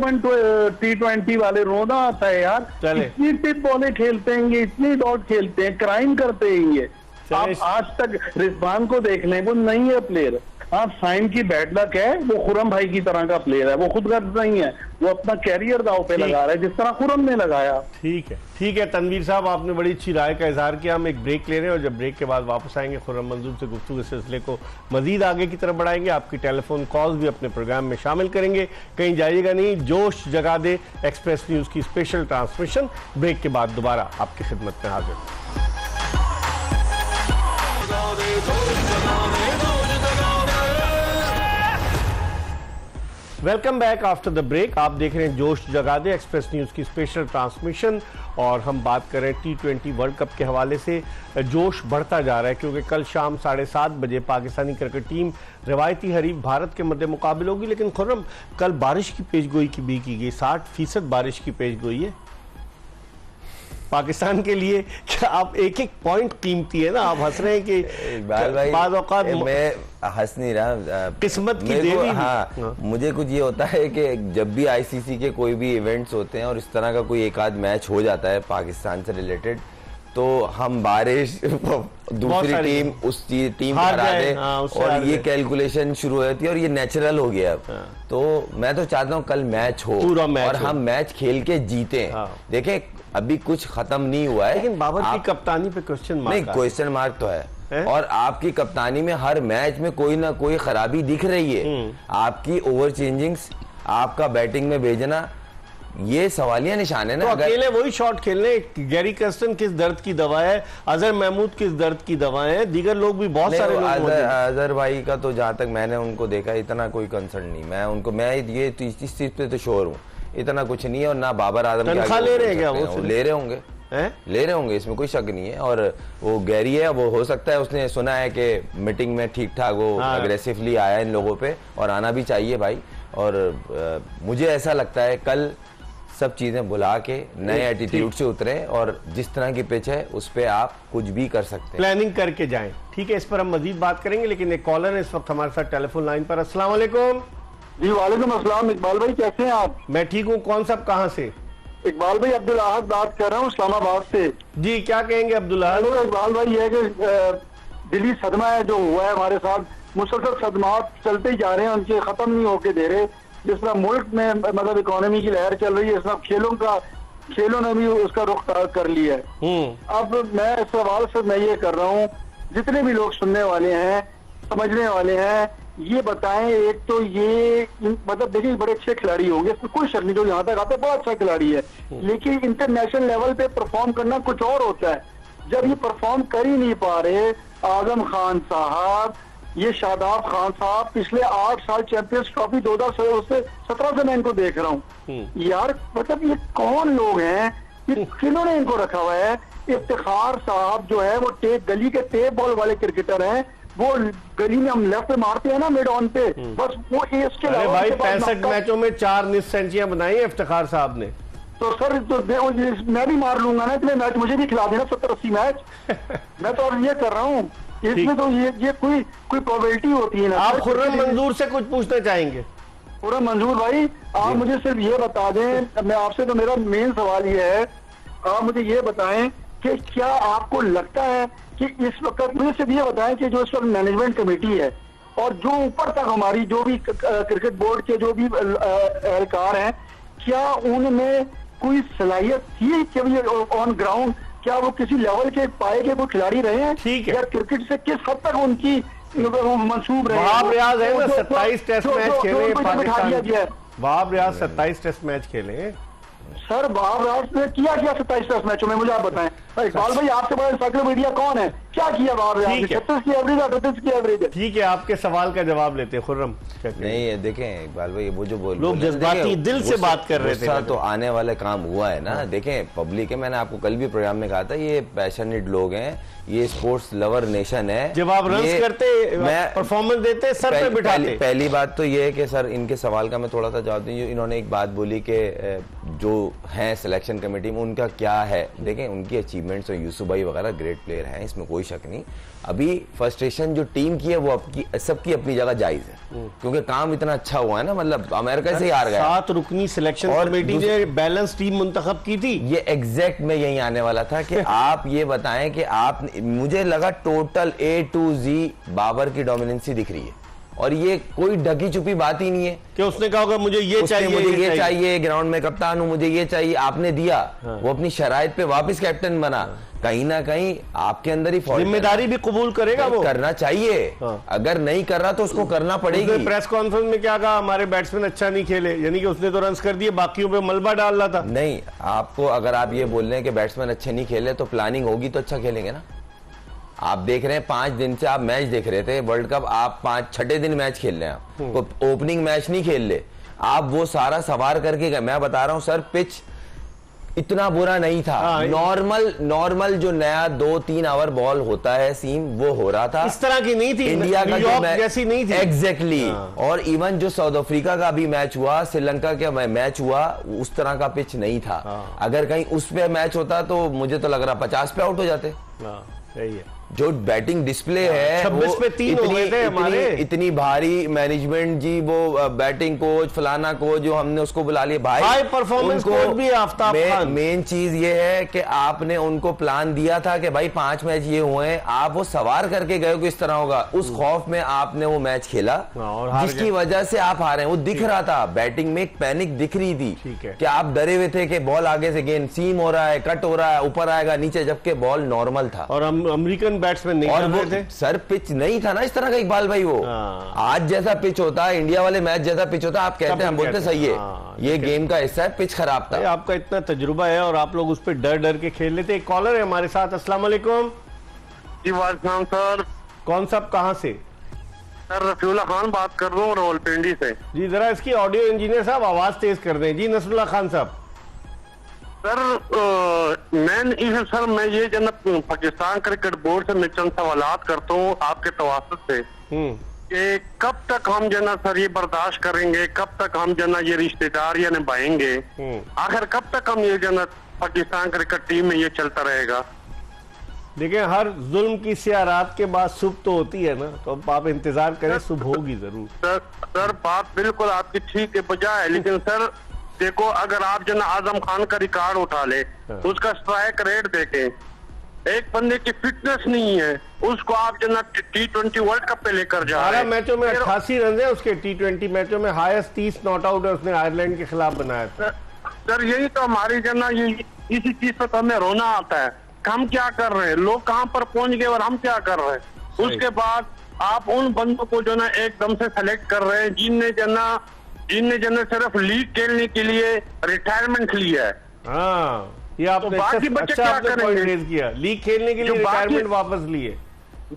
T20 वाले रोना आता है यार, इतनी टिप बॉलें खेलते हैं ये, इतनी डॉट खेलते हैं, क्राइम करते हैं ये। आप आज तक रिजवान को देख लें, वो नहीं है प्लेयर। हाँ, साइम की बैड लक है, वो खुर्रम भाई की तरह का प्लेयर है, वो खुद गर्ज नहीं है, वो अपना कैरियर दाव पे लगा रहा है जिस तरह खुर्रम ने लगाया। ठीक है तनवीर साहब, आपने बड़ी अच्छी राय का इजहार किया। हम एक ब्रेक ले रहे हैं और जब ब्रेक के बाद वापस आएंगे खुर्रम मंजूर से गुफ्तगू के सिलसिले को मजीद आगे की तरफ बढ़ाएंगे। आपकी टेलीफोन कॉल्स भी अपने प्रोग्राम में शामिल करेंगे, कहीं जाइएगा नहीं। जोश जगा दे एक्सप्रेस न्यूज की स्पेशल ट्रांसमिशन ब्रेक के बाद दोबारा आपकी खिदमत में हाजिर। Welcome back after the break. आप देख रहे हैं जोश जगा दे एक्सप्रेस न्यूज की स्पेशल ट्रांसमिशन और हम बात कर रहे हैं T20 वर्ल्ड कप के हवाले से। जोश बढ़ता जा रहा है क्योंकि कल शाम 7:30 बजे पाकिस्तानी क्रिकेट टीम रिवायती हरीफ भारत के मध्य मुकाबले होगी। लेकिन खुर्रम, कल बारिश की पेशगोई भी की गई, 60% बारिश की पेशगोई है पाकिस्तान के लिए। क्या आप एक एक पॉइंट कीमती है ना, आप हंस रहे हैं कि बाद औकात मैं हंस नहीं रहा, किस्मत की देवी। हाँ, मुझे कुछ ये होता है कि जब भी ICC के कोई भी इवेंट्स होते हैं और इस तरह का कोई एक आध मैच हो जाता है पाकिस्तान से रिलेटेड, तो हम बारिश दूसरी टीम उस टीम हरा दे और ये कैलकुलेशन शुरू हो जाती है और ये नेचुरल हो गया। तो मैं तो चाहता हूँ कल मैच हो और हम मैच खेल के जीते। देखें अभी कुछ खत्म नहीं हुआ है, लेकिन बाबर की कप्तानी पे क्वेश्चन मार्क। नहीं, क्वेश्चन मार्क तो है और आपकी कप्तानी में हर मैच में कोई ना कोई खराबी दिख रही है। आपकी ओवर चेंजिंग्स, आपका बैटिंग में भेजना, ये सवालिया निशान है ना। तो अकेले वही शॉट खेलने, गैरी कर्स्टन किस दर्द की दवा है, अजहर महमूद किस दर्द की दवा है, दीगर लोग भी बहुत सारे लोग। अजहर भाई का तो जहां तक मैंने उनको देखा इतना कोई कंसर्न नहीं, मैं ये इस चीज पे तो श्योर हूँ, इतना कुछ नहीं है। और ना बाबर आजम तनख्वाह ले रहे हैं क्या? वो ले रहे होंगे, ले रहे होंगे, इसमें कोई शक नहीं है। और वो गैरी है, वो हो सकता है उसने सुना है कि मीटिंग में ठीक ठाक वो अग्रेसिवली आया इन लोगों पे, और आना भी चाहिए भाई। और मुझे ऐसा लगता है कल सब चीजें भुला के नए एटीट्यूड से उतरे और जिस तरह की पिच है उस पे आप कुछ भी कर सकते हैं, प्लानिंग करके जाएं। ठीक है, इस पर हम मजीद बात करेंगे, लेकिन एक कॉलर है इस वक्त हमारे साथ टेलीफोन लाइन पर। अस्सलाम वालेकुम। जी वालेकुम अस्सलाम। इकबाल भाई कैसे हैं आप? मैं ठीक हूँ। कौन साहब कहाँ से? इकबाल भाई अब्दुल अहद बात कर रहा हूँ इस्लामाबाद से। जी क्या कहेंगे अब्दुल अहद? इकबाल भाई है कि दिली सदमा है जो हुआ है हमारे साथ, मुसलसल सदमात चलते ही जा रहे हैं, उनके खत्म नहीं होके दे रहे। जिस तरह मुल्क में मतलब इकोनॉमी की लहर चल रही है, इस तरह खेलों ने भी उसका रुख कर लिया है। अब मैं इस सवाल से मैं ये कर रहा हूँ, जितने भी लोग सुनने वाले हैं, समझने वाले हैं, ये बताएं, एक तो ये मतलब देखिए बड़े अच्छे खिलाड़ी होंगे, इसमें कोई शक नहीं, जो यहाँ तक आता है बड़ा अच्छा खिलाड़ी है, लेकिन इंटरनेशनल लेवल पे परफॉर्म करना कुछ और होता है। जब ये परफॉर्म कर ही नहीं पा रहे, आजम खान साहब, ये शादाब खान साहब, पिछले 8 साल चैंपियंस ट्रॉफी 2017 से मैं इनको देख रहा हूँ यार, मतलब ये कौन लोग हैं, ये किन्होंने इनको रखा हुआ है? इफ्तिखार साहब जो है वो गली के टेप बॉल वाले क्रिकेटर हैं, वो गली में हम लेफ्ट पे मारते हैं ना मिड ऑन पे, बस वो इसके अरे भाई उनके पास 65 मैचों में 4 निस सेंचुरियां बनाई है इफ्तिखार साहब ने। तो सर तो मैं भी मार लूंगा ना इतने मैच, मुझे भी खिला देना 70-80 मैच। मैं तो अब ये कर रहा हूँ, इसमें तो ये कोई प्रोबेबिलिटी होती है ना। आप खुर्रम मंजूर से कुछ पूछना चाहेंगे? खुर्रम मंजूर भाई, आप मुझे सिर्फ ये बता दें, मैं आपसे तो मेरा मेन सवाल ये है, आप मुझे ये बताएं कि क्या आपको लगता है कि इस वक्त, मुझे सिर्फ ये बताएं कि जो इस वक्त मैनेजमेंट कमेटी है और जो ऊपर तक हमारी जो भी क्रिकेट बोर्ड के जो भी एहलकार हैं, क्या उनमें कोई सलाहियत थी कि ऑन ग्राउंड क्या वो किसी लेवल के पाए के वो खिलाड़ी रहे हैं? ठीक है, या क्रिकेट से किस हद तक उनकी मंसूब रहे? वहाब रियाज है ना 27 टेस्ट मैच खेले पाकिस्तान, वहाब रियाज 27 टेस्ट मैच खेले सर। वहाब रियाज ने किया 27 टेस्ट मैचों में, मुझे आप बताएं। इकबाल भाई आपसे बड़ा इंसाइक्लोपीडिया कौन है, क्या किया वहाब रियाज ने? 36 की एवरेज है, 38 की एवरेज है। ठीक है, आपके सवाल का जवाब लेते हैं खुर्रम। नहीं देखें इकबाल भाई, वो जो लोग जज्बाती दिल से बात कर रहे थे, तो आने वाले काम हुआ है ना। देखें पब्लिक है, मैंने आपको कल भी प्रोग्राम में कहा था, ये पैशनेट लोग हैं, ये स्पोर्ट्स लवर नेशन है। जब आप रन्स करते, परफॉर्मेंस देते, सर पे बिठाते। पहली बात तो ये है कि सर इनके सवाल का मैं थोड़ा सा जवाब दूं। इन्होंने एक बात बोली कि जो है सिलेक्शन कमेटी में उनका क्या है, देखें उनकी अचीवमेंट्स और यूसुफ भाई वगैरह ग्रेट प्लेयर हैं, इसमें कोई शक नहीं। अभी फ्रस्ट्रेशन जो टीम की है वो सबकी अपनी जगह जायज है, क्योंकि काम इतना अच्छा हुआ है ना, मतलब अमेरिका से ही हार गया। 7 रुकनी सिलेक्शन कमेटी ने बैलेंस टीम मुंतखब की थी। ये एग्जैक्ट में यही आने वाला था कि आप ये बताएं कि आप, मुझे लगा total A to Z Babar की डोमिनेंसी दिख रही है, और ये कोई ढकी छुपी बात ही नहीं है कि उसने कहा होगा मुझे ये चाहिए, मुझे ये चाहिए, ग्राउंड में कप्तान हूं, मुझे ये चाहिए, आपने दिया। वो अपनी शराइत पे वापस कैप्टन बना। कहीं ना कहीं आपके अंदर ही जिम्मेदारी भी कबूल करेगा, वो करना चाहिए। अगर नहीं कर रहा तो उसको करना पड़ेगी। प्रेस कॉन्फ्रेंस में क्या कहा, हमारे बैट्समैन अच्छा नहीं खेले, यानी कि उसने तो रन कर दिए, बाकियों पे मलबा डाल रहा था। नहीं, आपको अगर आप ये बोल रहे हैं कि बैट्समैन अच्छे नहीं खेले, तो प्लानिंग होगी तो अच्छा खेलेंगे ना। आप देख रहे हैं 5 दिन से आप मैच देख रहे थे वर्ल्ड कप, आप 6ठे दिन मैच खेल रहे हैं, आप ओपनिंग मैच नहीं खेल ले, आप वो सारा सवार करके गए। मैं बता रहा हूं सर, पिच इतना बुरा नहीं था। नॉर्मल जो नया 2-3 आवर बॉल होता है सीम, वो हो रहा था, इस तरह की नहीं थी, इंडिया का जो जैसी नहीं थी एग्जैक्टली। और इवन जो साउथ अफ्रीका का भी मैच हुआ, श्रीलंका का मैच हुआ, उस तरह का पिच नहीं था। अगर कहीं उस पे मैच होता तो मुझे तो लग रहा 50 पे आउट हो जाते। सही है। जो बैटिंग डिस्प्ले है 26 पे 3 हो गए थे हमारे। इतनी भारी मैनेजमेंट जी, वो बैटिंग कोच फलाना कोच जो हमने उसको बुला लिया भाई, हाई परफॉर्मेंस कोच भी आफ्ताब खान। मेन चीज ये है कि आपने उनको प्लान दिया था कि भाई 5 मैच ये हुए हैं, आप वो सवार करके गए कि इस तरह होगा, उस खौफ में आपने वो मैच खेला जिसकी वजह से आप हारे। वो दिख रहा था, बैटिंग में एक पैनिक दिख रही थी कि आप डरे हुए थे कि बॉल आगे से गेंद सीम हो रहा है, कट हो रहा है, ऊपर आएगा नीचे, जबकि बॉल नॉर्मल था। और अमेरिकन बैट्समैन नहीं और वो थे। सर पिच नहीं था ना इस तरह का इकबाल भाई, वो आज जैसा पिच होता है, इंडिया वाले मैच जैसा पिच होता है, आप कहते हैं, हम बोलते सही है, ये गेम का हिस्सा है, पिच खराब था। आपका इतना तजुर्बा है और आप लोग उस पर डर डर के खेल लेते। एक कॉलर है हमारे साथ। अस्सलाम वालेकुम। जी वालेकुम सर। कौन साहब, कहाँ से? सर रफीउल्लाह खान बात कर रहा हूँ रावलपिंडी से। जी जरा इसकी ऑडियो इंजीनियर साहब आवाज तेज कर दें। जी नसरुल्लाह खान साहब। सर मैं ये जनाब पाकिस्तान क्रिकेट बोर्ड से मैं चंद सवालात करता हूँ आपके तवासुत से कि कब तक हम जना सर ये बर्दाश्त करेंगे, कब तक हम जना ये रिश्तेदार या निभाएंगे, आखिर कब तक हम ये जना पाकिस्तान क्रिकेट टीम में ये चलता रहेगा? देखिए हर जुल्म की स्याह रात के बाद सुबह तो होती है ना, तो आप इंतजार करें, सुबह होगी जरूर। सर बात बिल्कुल आपकी ठीक है बजाय, लेकिन सर देखो अगर आप जना आजम खान का रिकॉर्ड उठा ले, उसका स्ट्राइक रेट देखें, एक बंदे की फिटनेस नहीं है, उसको आप जना T20 वर्ल्ड कप पे लेकर जा रहे हैं। 12 मैचों में 88 रन है उसके, T20 मैचों में हाईएस्ट 30 नॉट आउट है उसने आयरलैंड के खिलाफ बनाया था। सर यही तो हमारी जना इसी चीज पर तो हमें रोना आता है, हम क्या कर रहे हैं, लोग कहां पर पहुंच गए और हम क्या कर रहे हैं। उसके बाद आप उन बंदों को जो ना एकदम से सेलेक्ट कर रहे हैं जिनने जना सिर्फ लीग खेलने के लिए रिटायरमेंट लिया है। हाँ, ये आपने तो बाकी बच्चे अच्छा क्या आपने करेंगे? पॉइंट रेज किया, लीग खेलने के लिए जो बाकी- रिटायरमेंट वापस लिए।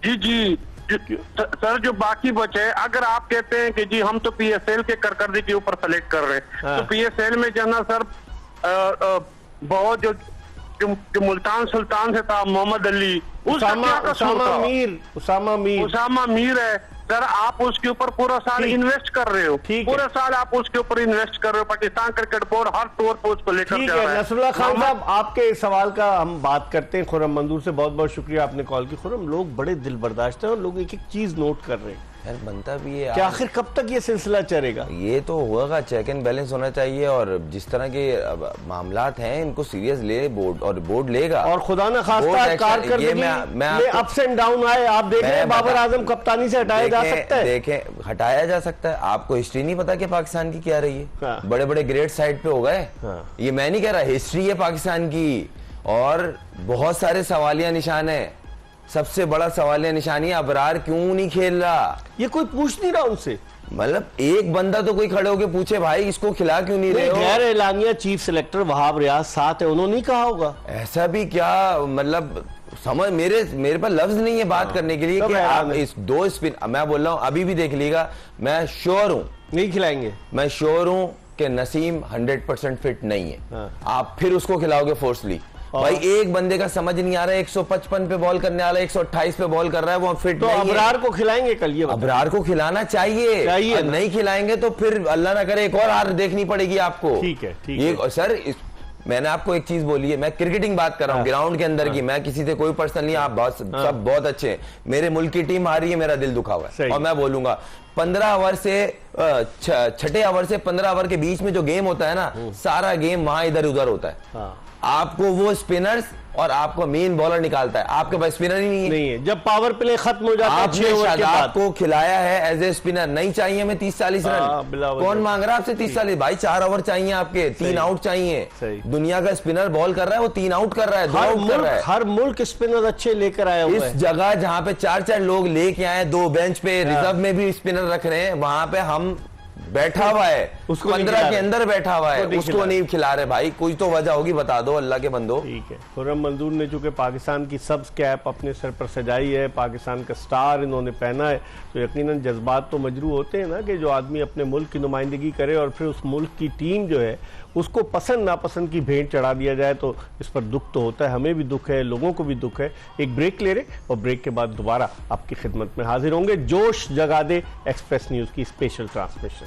जी सर, जो बाकी बचे, अगर आप कहते हैं कि जी हम तो पीएसएल के करकर्दी के ऊपर सेलेक्ट कर रहे हैं, हाँ। तो पीएसएल में जो ना सर बहुत जो मुल्तान सुल्तान से था मोहम्मद अली, उसका क्या कसूर था? उसामा मीर है सर, आप उसके ऊपर पूरा साल ठीक। इन्वेस्ट कर रहे हो, ठीक है। पूरा साल आप उसके ऊपर इन्वेस्ट कर रहे हो। पाकिस्तान क्रिकेट बोर्ड हर तौर पर उसको लेकर ठीक जा रहा है है। नसरुल्लाह खान साहब, आपके इस सवाल का हम बात करते हैं। खुर्रम मंजूर से बहुत बहुत शुक्रिया, आपने कॉल की। खुर्रम, लोग बड़े दिल बर्दाश्त हैं और लोग एक एक चीज नोट कर रहे हैं यार बनता भी है कि आखिर कब तक ये सिलसिला चलेगा। ये तो होगा, चेक एंड बैलेंस होना चाहिए और जिस तरह के मामलात हैं इनको सीरियस ले बोर्ड, और बोर्ड लेगा। और खुदा न खास्ता बोर्ड एक्शन- कारकर्दगी ये में आपको- अप्स एंड डाउन आए, आप देख रहे हैं बाबर आजम कप्तानी से हटाया जा सकता है। देखें, हटाया जा सकता है। आपको हिस्ट्री नहीं पता कि पाकिस्तान की क्या रही है? हाँ। बड़े बड़े ग्रेट साइड पे हो गए। हाँ। ये मैं नहीं कह रहा, हिस्ट्री है पाकिस्तान की और बहुत सारे सवालिया निशान है। सबसे बड़ा सवालिया निशानी है अबरार क्यों नहीं खेल रहा। ये कोई पूछ नहीं रहा उनसे, मतलब एक बंदा तो कोई खड़े होके पूछे भाई इसको खिला क्यों नहीं रहे हो? गैर एलानिया चीफ सेलेक्टर वहाब रियाज साथ है, उन्होंने नहीं कहा होगा। ऐसा भी क्या, मतलब समझ मेरे पास लफ्ज नहीं है बात करने के लिए सब कि हैरान आप है। इस दो स्पिन, मैं बोल रहा हूं अभी भी देख लीजिएगा, मैं श्योर हूं, नहीं खिलाएंगे। मैं श्योर हूं कि नसीम 100% फिट नहीं है। हाँ। आप फिर उसको खिलाओगे फोर्सली? भाई एक बंदे का समझ नहीं आ रहा है, 155 पे बॉल करने वाला 128 पे बॉल कर रहा है, वो फिट तो नहीं है। अबरार को खिलाएंगे कल? ये बताओ। अबरार को खिलाना चाहिए और ना। नहीं खिलाएंगे तो फिर अल्लाह ना करे एक और हार देखनी पड़ेगी आपको। ठीक है, ठीक ये है। सर मैंने आपको एक चीज बोली है, मैं क्रिकेटिंग बात कर रहा हूँ, ग्राउंड के अंदर की, मैं किसी से कोई पर्सनल नहीं, आप बहुत सब बहुत अच्छे हैं। मेरे मुल्क की टीम हारी है, मेरा दिल दुखा हुआ है और मैं बोलूंगा 15 ओवर से छठे ओवर से 15 ओवर के बीच में जो गेम होता है ना, सारा गेम वहां इधर उधर होता है। आपको वो स्पिनर्स और आपको मेन बॉलर निकालता है, आपके पास स्पिनर ही नहीं है। जब पावर प्ले खत्म हो जाता है आपने 6 ओवर के बाद, आपको खिलाया है एज ए स्पिनर, नहीं चाहिए हमें 30-40 रन। कौन मांग रहा है आपसे 30-40? भाई 4 ओवर चाहिए आपके, 3 आउट चाहिए। दुनिया का स्पिनर बॉल कर रहा है, वो 3 आउट कर रहा है, 2 आउट कर रहा है। हर मुल्क स्पिनर अच्छे लेकर आया हुआ है। इस जगह जहां पे 4-4 लोग लेके आए, 2 बेंच पे रिजर्व में भी स्पिनर रख रहे हैं, वहां पे हम बैठा हुआ है, उसको 15 के अंदर बैठा हुआ है, उसको नहीं खिला रहे। भाई कोई तो वजह होगी, बता दो अल्लाह के बंदो। ठीक है। खुर्रम मंजूर ने चूंकि पाकिस्तान की सब्ज कैप अपने सर पर सजाई है, पाकिस्तान का स्टार इन्होंने पहना है, तो यकीनन जज्बात तो मजरू होते हैं ना कि जो आदमी अपने मुल्क की नुमाइंदगी करे और फिर उस मुल्क की टीम जो है उसको पसंद नापसंद की भेंट चढ़ा दिया जाए, तो इस पर दुख तो होता है। हमें भी दुख है, लोगों को भी दुख है। एक ब्रेक ले रहे और ब्रेक के बाद दोबारा आपकी खिदमत में हाजिर होंगे। जोश जगा दे एक्सप्रेस न्यूज की स्पेशल ट्रांसमिशन।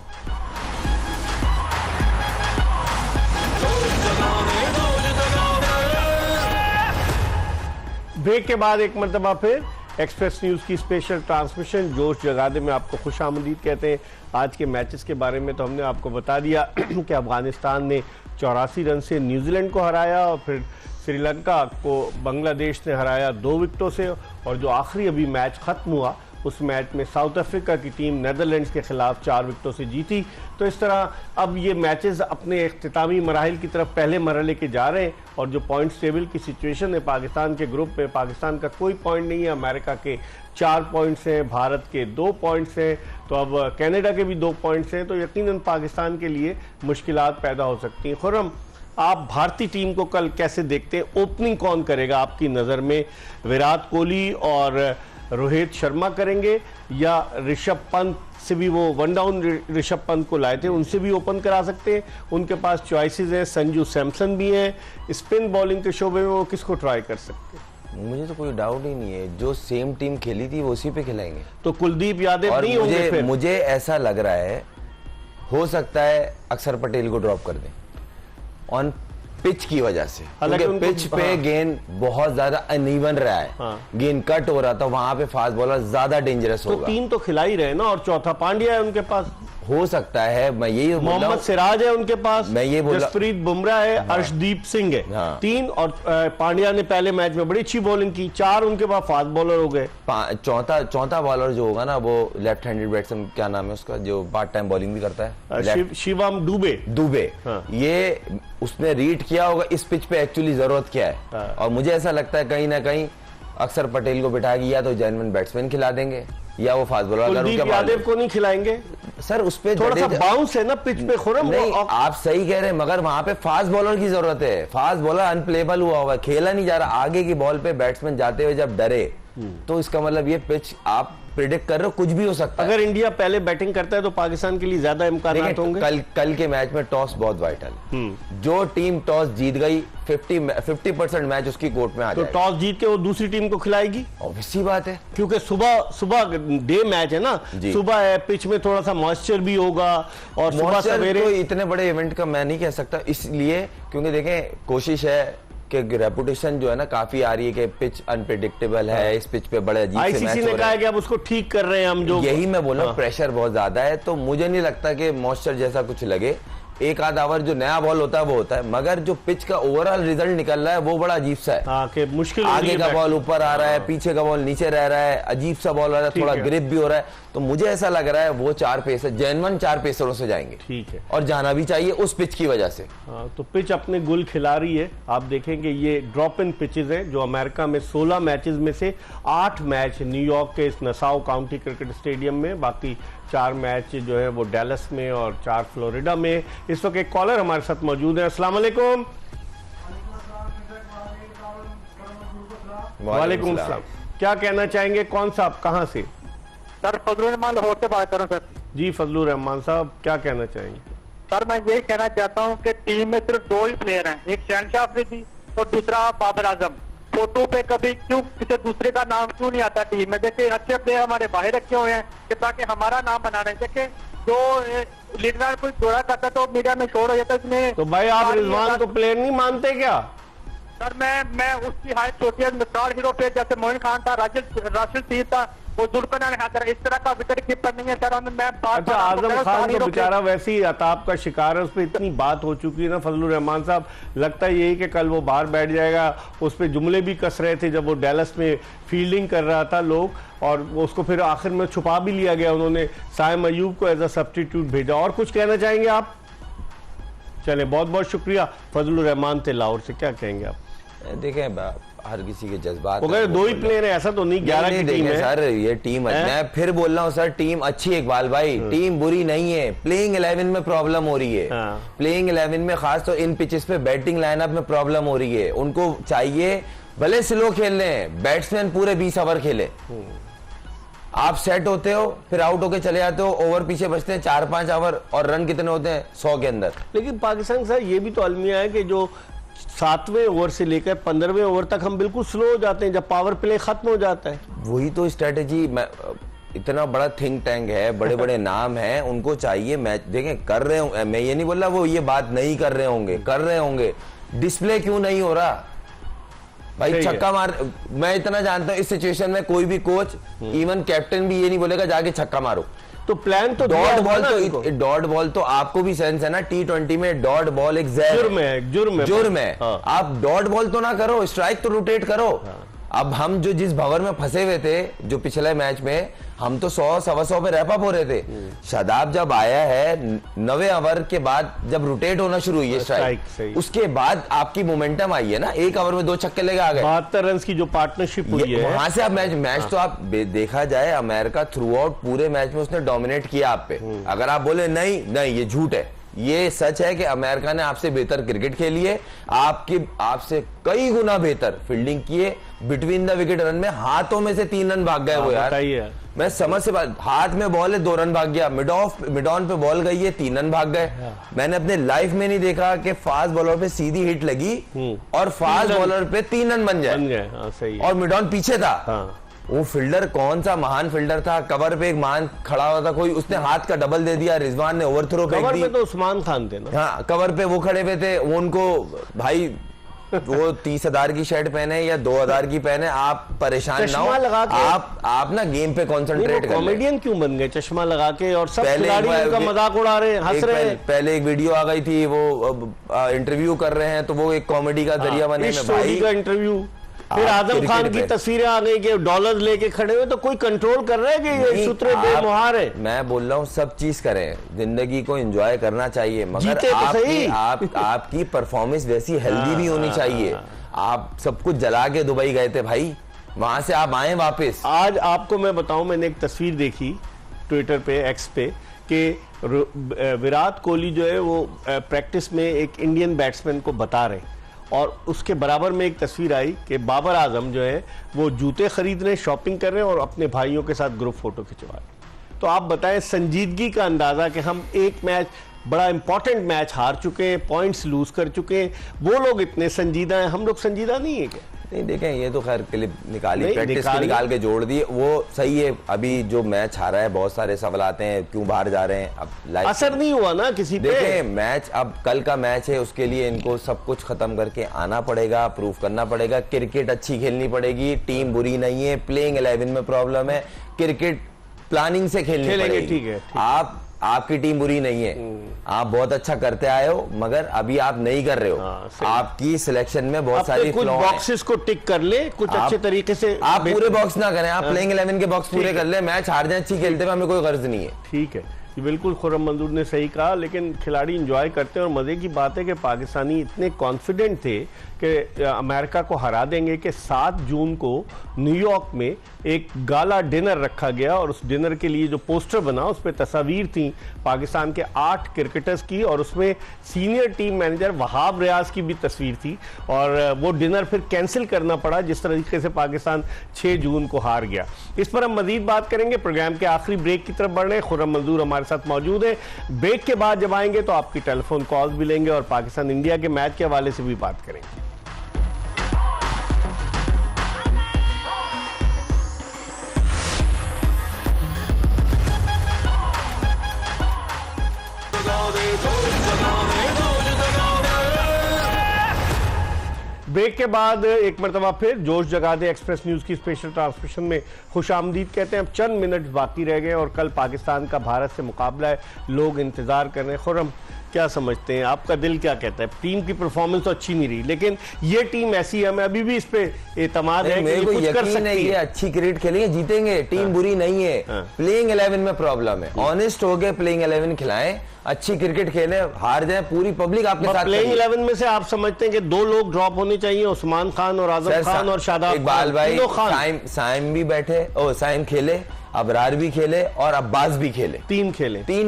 ब्रेक के बाद एक मरतबा फिर एक्सप्रेस न्यूज की स्पेशल ट्रांसमिशन जोश जगादे में आपको खुश आमदीद कहते हैं। आज के मैचेस के बारे में तो हमने आपको बता दिया कि अफगानिस्तान ने 84 रन से न्यूजीलैंड को हराया और फिर श्रीलंका को बांग्लादेश ने हराया 2 विकेटों से, और जो आखिरी अभी मैच खत्म हुआ उस मैच में साउथ अफ्रीका की टीम नेदरलैंड्स के खिलाफ 4 विकेटों से जीती। तो इस तरह अब ये मैचेस अपने इख्तितामी मराहिल की तरफ पहले मरहले के जा रहे हैं, और जो पॉइंट्स टेबल की सिचुएशन है पाकिस्तान के ग्रुप में, पाकिस्तान का कोई पॉइंट नहीं है, अमेरिका के 4 पॉइंट्स हैं, भारत के 2 पॉइंट्स हैं, तो अब कनाडा के भी 2 पॉइंट्स हैं, तो यकीनन पाकिस्तान के लिए मुश्किलात पैदा हो सकती हैं। खुर्रम, आप भारतीय टीम को कल कैसे देखते हैं? ओपनिंग कौन करेगा आपकी नज़र में? विराट कोहली और रोहित शर्मा करेंगे या ऋषभ पंत से भी, वो वन डाउन ऋषभ पंत को लाए थे, उनसे भी ओपन करा सकते हैं? उनके पास चॉइसेस हैं, संजू सैमसन भी हैं, स्पिन बॉलिंग के शोबे में वो किसको ट्राई कर सकते हैं? मुझे तो कोई डाउट ही नहीं है, जो सेम टीम खेली थी वो उसी पे खिलाएंगे। तो कुलदीप यादव नहीं होंगे फिर? मुझे ऐसा लग रहा है, हो सकता है अक्षर पटेल को ड्रॉप कर दें ऑन पिच की वजह से, क्योंकि पिच पे गेंद बहुत ज्यादा अनइवन रहा है, गेंद कट हो रहा था, वहां पे फास्ट बॉलर ज्यादा डेंजरस होगा। 3 तो खिला ही रहे ना, और चौथा पांड्या है उनके पास, हो सकता है। मैं यही मोहम्मद सिराज है उनके पास, मैं ये बोल जसप्रीत बुमराह है, अर्शदीप सिंह है, 3, और पांड्या ने पहले मैच में बड़ी अच्छी बॉलिंग की, 4 उनके पास फास्ट बॉलर हो गए। चौथा बॉलर जो होगा ना, वो लेफ्ट हैंडेड बैट्समैन, क्या नाम है उसका, जो पार्ट टाइम बॉलिंग भी करता है, शिवम दुबे। ये उसने रीड किया होगा इस पिच पे एक्चुअली जरूरत क्या है, और मुझे ऐसा लगता है कहीं ना कहीं अक्षर पटेल को बिठा के या तो जेन्युइन बैट्समैन खिला देंगे या वो फास्ट बॉलर। अगर कुलदीप यादव को नहीं खिलाएंगे सर, उस पे थोड़ा सा बाउंस है ना पिच पे खुरम। नहीं, आप सही कह रहे हैं, मगर वहां पे फास्ट बॉलर की जरूरत है। फास्ट बॉलर अनप्लेबल हुआ है, खेला नहीं जा रहा। आगे की बॉल पे बैट्समैन जाते हुए जब डरे तो इसका मतलब ये पिच आप प्रिडिक्ट कर रहे हो, कुछ भी हो सकता है। अगर इंडिया पहले बैटिंग करता है तो पाकिस्तान के लिए ज्यादा इम्कानात होंगे। कल के मैच में टॉस बहुत वाइटल है। जो टीम टॉस जीत गई 50% मैच उसकी कोर्ट में आ जाएगा। तो टॉस जीत के वो दूसरी टीम को खिलाएगी, ऑब्वियस सी बात है, क्योंकि सुबह डे मैच है ना, सुबह है, पिच में थोड़ा सा मॉइस्चर भी होगा और सुबह सवेरे। तो इतने बड़े इवेंट का मैं नहीं कह सकता, इसलिए क्योंकि देखें कोशिश है कि रेपुटेशन जो है ना काफी आ रही है कि पिच अनप्रेडिक्टेबल है, इस पिच पे बड़े अजीब से मैच हो रहे हैं। आईसीसी ने कहा है कि अब उसको ठीक कर रहे हैं हम, जो यही मैं बोल रहा हूँ, प्रेशर बहुत ज्यादा है। तो मुझे नहीं लगता कि मॉइस्चर जैसा कुछ लगे। एक आध ओवर जो नया बॉल होता है वो होता है, मगर जो पिच का ओवरऑल रिजल्ट निकल रहा है वो बड़ा अजीब सा है। कि मुश्किल, आगे का बॉल ऊपर आ रहा है, पीछे का बॉल नीचे रह रहा है, अजीब सा बॉल आ रहा है, थोड़ा ग्रिप भी हो रहा है। तो मुझे ऐसा लग रहा है वो 4 पेसर जेन्युइन 4 पेसरों से जाएंगे। ठीक है, और जाना भी चाहिए उस पिच की वजह से। तो पिच अपने गुल खिला रही है। आप देखेंगे ये ड्रॉप इन पिचेस हैं जो अमेरिका में 16 मैचेस में से 8 मैच न्यूयॉर्क के इस नसाउ काउंटी क्रिकेट स्टेडियम में, बाकी 4 मैच जो है वो डैलस में और 4 फ्लोरिडा में। इस वक्त एक कॉलर हमारे साथ मौजूद है। अस्सलाम वालेकुम। वालेकुम सलाम। क्या कहना चाहेंगे, कौन सा आप कहां से? सर फजलुर रहमान लाहौर से बात कर रहा हूँ सर। जी फजलुर रहमान साहब, क्या कहना चाहेंगे? सर मैं यही कहना चाहता हूँ कि टीम में सिर्फ 2 ही प्लेयर हैं, एक शहनशाह अफरीदी और दूसरा बाबर आजम। फोटो पे कभी क्यों किसी दूसरे का नाम क्यों नहीं आता टीम में? देखिए अच्छे प्लेयर हमारे बाहर रखे हुए हैं कि ताकि हमारा नाम बना रहे। देखिए जो लीडर कोई जोड़ा करता तो मीडिया में शोर हो जाता इसमें। तो भाई आप रिजवान को प्लेयर नहीं मानते क्या? सर मैं उसकी हाइट छोटी है, स्टार हीरो पे जैसे मोइन खान था, राशिद सीर था, वो जुल्फिकार हैदर, इस तरह का विकेट कीपर नहीं है सर। मैं अच्छा, आजम खान तो बेचारा वैसे ही अताब का शिकार है, उस पर इतनी बात हो चुकी है ना फजलुर रहमान साहब, लगता है यही कि कल वो बाहर बैठ जाएगा। उस पर जुमले भी कस रहे थे जब वो डैलस में फील्डिंग कर रहा था लोग, और उसको फिर आखिर में छुपा भी लिया गया। उन्होंने साइम अयूब को एज अ सब्स्टिट्यूट भेजा। और कुछ कहना चाहेंगे आप? चले, बहुत बहुत शुक्रिया। फजलुर रहमान थे लाहौर से, क्या कहेंगे आप? देखें हर किसी के जज्बात, 2 ही प्लेयर है, ऐसा तो नहीं 11 की टीम है सर। ये टीम मैं फिर बोल रहा हूँ सर, टीम अच्छी है इकबाल भाई, टीम बुरी नहीं है। प्लेइंग 11 में प्रॉब्लम हो रही है। प्लेइंग 11 में खास तो इन पिचेस पे बैटिंग लाइनअप में प्रॉब्लम हो रही है। उनको चाहिए भले स्लो खेल रहे हैं, बैट्समैन पूरे 20 ओवर खेले। आप सेट होते हो, फिर आउट होके चले जाते हो, ओवर पीछे बचते हैं 4-5 ओवर, और रन कितने होते हैं 100 के अंदर। लेकिन पाकिस्तान सर ये भी तो अलमिया है कि जो 7वें ओवर से लेकर 15वें ओवर तक हम बिल्कुल स्लो हो जाते हैं जब पावर प्ले खत्म हो जाता है। वही तो स्ट्रेटेजी। इतना बड़ा थिंक टैंक है, बड़े बड़े नाम हैं, उनको चाहिए मैच देखें कर रहे होंगे। मैं ये नहीं बोल रहा वो ये बात नहीं कर रहे होंगे, कर रहे होंगे। डिस्प्ले क्यों नहीं हो रहा भाई? छक्का मार, मैं इतना जानता हूं इस सिचुएशन में कोई भी कोच, इवन कैप्टन भी ये नहीं बोलेगा जाके छक्का मारो। तो प्लान तो डॉट बॉल तो आपको भी सेंस है ना, T20 में डॉट बॉल एक जुर्म है। आप डॉट बॉल तो ना करो, स्ट्राइक तो रोटेट करो। अब हम जो जिस भंवर में फंसे हुए थे जो पिछले मैच में, हम तो 100-125 पे रैप अप हो रहे थे। शादाब जब आया है 9वें ओवर के बाद, जब रोटेट होना शुरू हुई है स्ट्राइक, उसके बाद आपकी मोमेंटम आई है ना। 1 ओवर में 2 छक्के लेके आ गए, 72 रन की जो पार्टनरशिप हुई है, वहां से आप मैच तो आप देखा जाए अमेरिका थ्रू आउट पूरे मैच में उसने डोमिनेट किया आप पे। अगर आप बोले नहीं ये झूठ है, ये सच है कि अमेरिका ने आपसे बेहतर क्रिकेट खेली है, आपसे कई गुना बेहतर फील्डिंग किए। बिटवीन द विकेट रन में हाथों में से 3 रन भाग गए वो यार। मैं समझ से बात, हाथ में बॉल है 2 रन भाग गया, मिड ऑन पे बॉल गई है 3 रन भाग गए। मैंने अपने लाइफ में नहीं देखा कि फास्ट बॉलर पे सीधी हिट लगी और फास्ट बॉलर पे 3 रन बन जाए, और मिड ऑन पीछे था। वो फील्डर कौन सा महान फील्डर था, कवर पे एक महान खड़ा हुआ था कोई, उसने हाथ का डबल दे दिया, रिजवान ने ओवरथ्रो फेंक दी। कवर पे तो उस्मान खान थे ना। हाँ, कवर पे वो खड़े हुए थे, वो उनको भाई वो 30,000 की शर्ट पहने या 2,000 की पहने, आप परेशान ना हो। आप ना गेम पे कंसंट्रेट करें। कॉमेडियन क्यों बन गए चश्मा लगा के, और सब खिलाड़ी उनका मजाक उड़ा रहे हैं, हंस रहे हैं। पहले एक वीडियो आ गई थी, वो इंटरव्यू कर रहे हैं, तो वो एक कॉमेडी का जरिया बने में भाई का इंटरव्यू। फिर आजम खान की तस्वीरें आ गई कि डॉलर लेके खड़े हुए, तो कोई कंट्रोल कर रहा है कि ये सूत्रे बेमुहार है? मैं बोल रहा हूँ सब चीज करें, जिंदगी को एंजॉय करना चाहिए, मगर आपकी परफॉर्मेंस वैसी हेल्दी भी होनी चाहिए। आप सब कुछ जला के दुबई गए थे भाई, वहां से आप आए वापस। आज आपको मैं बताऊं, मैंने एक तस्वीर देखी ट्विटर पे, एक्स पे, कि विराट कोहली जो है वो प्रैक्टिस में एक इंडियन बैट्समैन को बता रहे, और उसके बराबर में एक तस्वीर आई कि बाबर आजम जो है वो जूते खरीद रहे, शॉपिंग कर रहे हैं और अपने भाइयों के साथ ग्रुप फोटो खिंचवा रहे हैं। तो आप बताएं संजीदगी का अंदाजा कि हम एक मैच, बड़ा इंपॉर्टेंट मैच हार चुके हैं, पॉइंट्स लूज कर चुके हैं, वो लोग इतने संजीदा हैं, हम लोग संजीदा नहीं है क्या? नहीं, देखें ये तो खैर क्लिप निकाली, प्रैक्टिस की निकाल के जोड़ दी, वो सही है। अभी जो मैच हारा है, बहुत सारे सवाल आते हैं क्यों बाहर जा रहे हैं, अब असर नहीं हुआ ना किसी पे। देखें मैच, अब कल का मैच है, उसके लिए इनको सब कुछ खत्म करके आना पड़ेगा, प्रूव करना पड़ेगा, क्रिकेट अच्छी खेलनी पड़ेगी, टीम बुरी नहीं है, प्लेइंग 11 में प्रॉब्लम है, क्रिकेट प्लानिंग से खेलनी पड़ेगी। ठीक है। आपकी टीम बुरी नहीं है, आप बहुत अच्छा करते आए हो, मगर अभी आप नहीं कर रहे हो। आपकी सिलेक्शन में बहुत सारी कुछ बॉक्सेस को टिक कर ले, कुछ अच्छे तरीके से। आप पूरे बॉक्स ना करें, आप प्लेइंग 11 के बॉक्स पूरे कर ले, मैच हार जाए अच्छी खेलते हुए, हमें कोई गर्ज नहीं है। ठीक है, ये बिल्कुल खुर्रम मंजूर ने सही कहा, लेकिन खिलाड़ी एंजॉय करते हैं। और मजे की बात है कि पाकिस्तानी इतने कॉन्फिडेंट थे कि अमेरिका को हरा देंगे कि 7 जून को न्यूयॉर्क में एक गाला डिनर रखा गया, और उस डिनर के लिए जो पोस्टर बना उस पर तस्वीर थी पाकिस्तान के 8 क्रिकेटर्स की, और उसमें senior team manager Wahab Riaz की भी तस्वीर थी। और वो डिनर फिर कैंसिल करना पड़ा जिस तरीके से पाकिस्तान 6 जून को हार गया। इस पर हम मजीद बात करेंगे। प्रोग्राम के आखिरी ब्रेक की तरफ बढ़ रहे हैं। खुर्रम मंजूर हमारे साथ मौजूद है। ब्रेक के बाद जब आएंगे तो आपकी टेलीफोन कॉल्स भी लेंगे और पाकिस्तान इंडिया के मैच के हवाले से भी बात करेंगे। ब्रेक के बाद एक मरतबा फिर जोश जगा दे एक्सप्रेस न्यूज की स्पेशल ट्रांसमिशन में खुशामदीद कहते हैं। अब चंद मिनट बाकी रह गए और कल पाकिस्तान का भारत से मुकाबला है, लोग इंतजार कर रहे हैं। खुर्रम, क्या समझते हैं, आपका दिल क्या कहता है? टीम की परफॉर्मेंस तो अच्छी नहीं रही, लेकिन ये टीम ऐसी है, हमें अभी भी इस पे एतमाद है कि कुछ कर सकती है। अच्छी क्रिकेट खेलेंगे, जीतेंगे, टीम बुरी नहीं है। प्लेइंग 11 में प्रॉब्लम है, ऑनेस्ट हो गए, प्लेइंग 11 खिलाएं, अच्छी क्रिकेट खेले, हार जाए पूरी पब्लिक आपके साथ। प्लेइंग 11 में से आप समझते हैं कि 2 लोग ड्रॉप होने चाहिए, उस्मान खान और आजम खान और शादाब इकबाल भाई, साइम भी बैठे, साइम खेले, अबरार भी खेले और अब्बास भी खेले, 3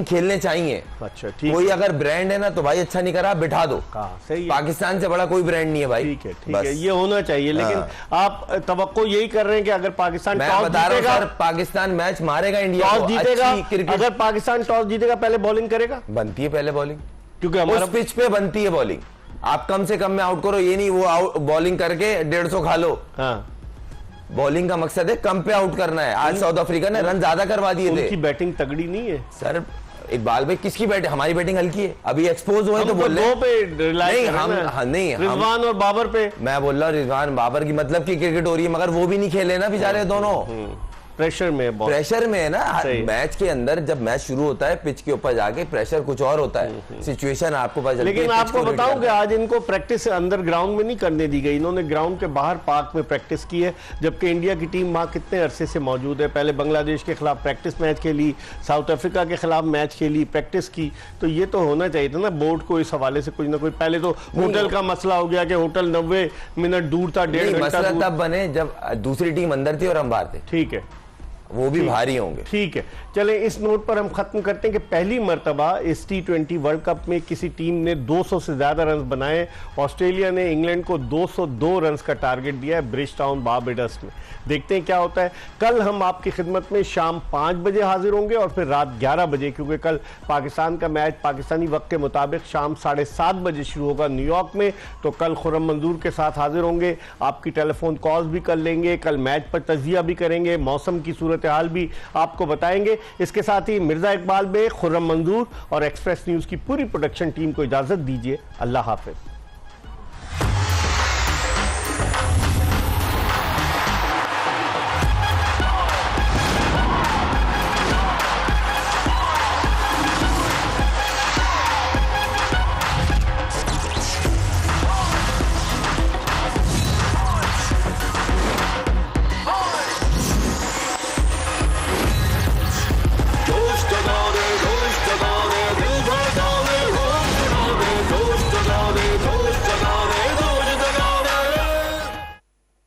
खेलने चाहिए। अच्छा, ठीक। कोई अगर ब्रांड है ना तो भाई अच्छा नहीं करा, बिठा दो। सही है। पाकिस्तान से बड़ा कोई ब्रांड नहीं है भाई। ठीक है, ये होना चाहिए। लेकिन आप तवक्को यही कर रहे हैं कि अगर पाकिस्तान टॉस जीतेगा, पाकिस्तान मैच मारेगा, इंडिया टॉस जीतेगा, अगर पाकिस्तान टॉस जीतेगा पहले बॉलिंग करेगा। बनती है पहले बॉलिंग, क्योंकि हमारा पिच पे बनती है बॉलिंग। आप कम से कम में आउट करो, ये नहीं वो बॉलिंग करके 150 खा लो। बॉलिंग का मकसद है कम पे आउट करना है। आज साउथ अफ्रीका ने रन ज्यादा करवा दिए थे। उनकी बैटिंग तगड़ी नहीं है सर। इकबाल भाई, किसकी बैटिंग? हमारी बैटिंग हल्की है, अभी एक्सपोज हुए तो बोल रहे नहीं, रिजवान और बाबर पे। मैं बोल रहा हूँ रिजवान बाबर की मतलब की क्रिकेट हो रही है, मगर वो भी नहीं खेले ना बेचारे दोनों। प्रेशर में है ना। मैच के अंदर जब मैच शुरू होता है पिच के ऊपर जाके प्रेशर कुछ और होता है, सिचुएशन आपको पता चलती है। लेकिन आपको बताऊं कि आज इनको प्रैक्टिस अंदर ग्राउंड में नहीं करने दी गई, इन्होंने ग्राउंड के बाहर पार्क में प्रैक्टिस की है, जबकि इंडिया की टीम वहां कितने अरसे से मौजूद है। पहले बांग्लादेश के खिलाफ प्रैक्टिस मैच खेली, साउथ अफ्रीका के खिलाफ मैच खेली, प्रैक्टिस की। तो ये तो होना चाहिए था ना बोर्ड को इस हवाले से कुछ ना कुछ। पहले तो होटल का मसला हो गया कि होटल 90 मिनट दूर था, 1.5 घंटा दूर। तब बने जब दूसरी टीम अंदर थी और हम बाहर थे। ठीक है, वो भी भारी होंगे। ठीक है, चले इस नोट पर हम खत्म करते हैं कि पहली मर्तबा इस T20 वर्ल्ड कप में किसी टीम ने 200 से ज्यादा रन बनाए। ऑस्ट्रेलिया ने इंग्लैंड को 202 रन का टारगेट दिया है ब्रिजटाउन बारबेडस में। देखते हैं क्या होता है। कल हम आपकी खिदमत में शाम 5 बजे हाजिर होंगे और फिर रात 11 बजे, क्योंकि कल पाकिस्तान का मैच पाकिस्तानी वक्त के मुताबिक शाम 7:30 बजे शुरू होगा न्यूयॉर्क में। तो कल खुर्रम मंजूर के साथ हाजिर होंगे, आपकी टेलीफोन कॉल्स भी कर लेंगे, कल मैच पर तजिया भी करेंगे, मौसम की सूरत हाल भी आपको बताएंगे। इसके साथ ही मिर्जा इकबाल बे, खुर्रम मंजूर और एक्सप्रेस न्यूज की पूरी प्रोडक्शन टीम को इजाजत दीजिए। अल्लाह हाफिज।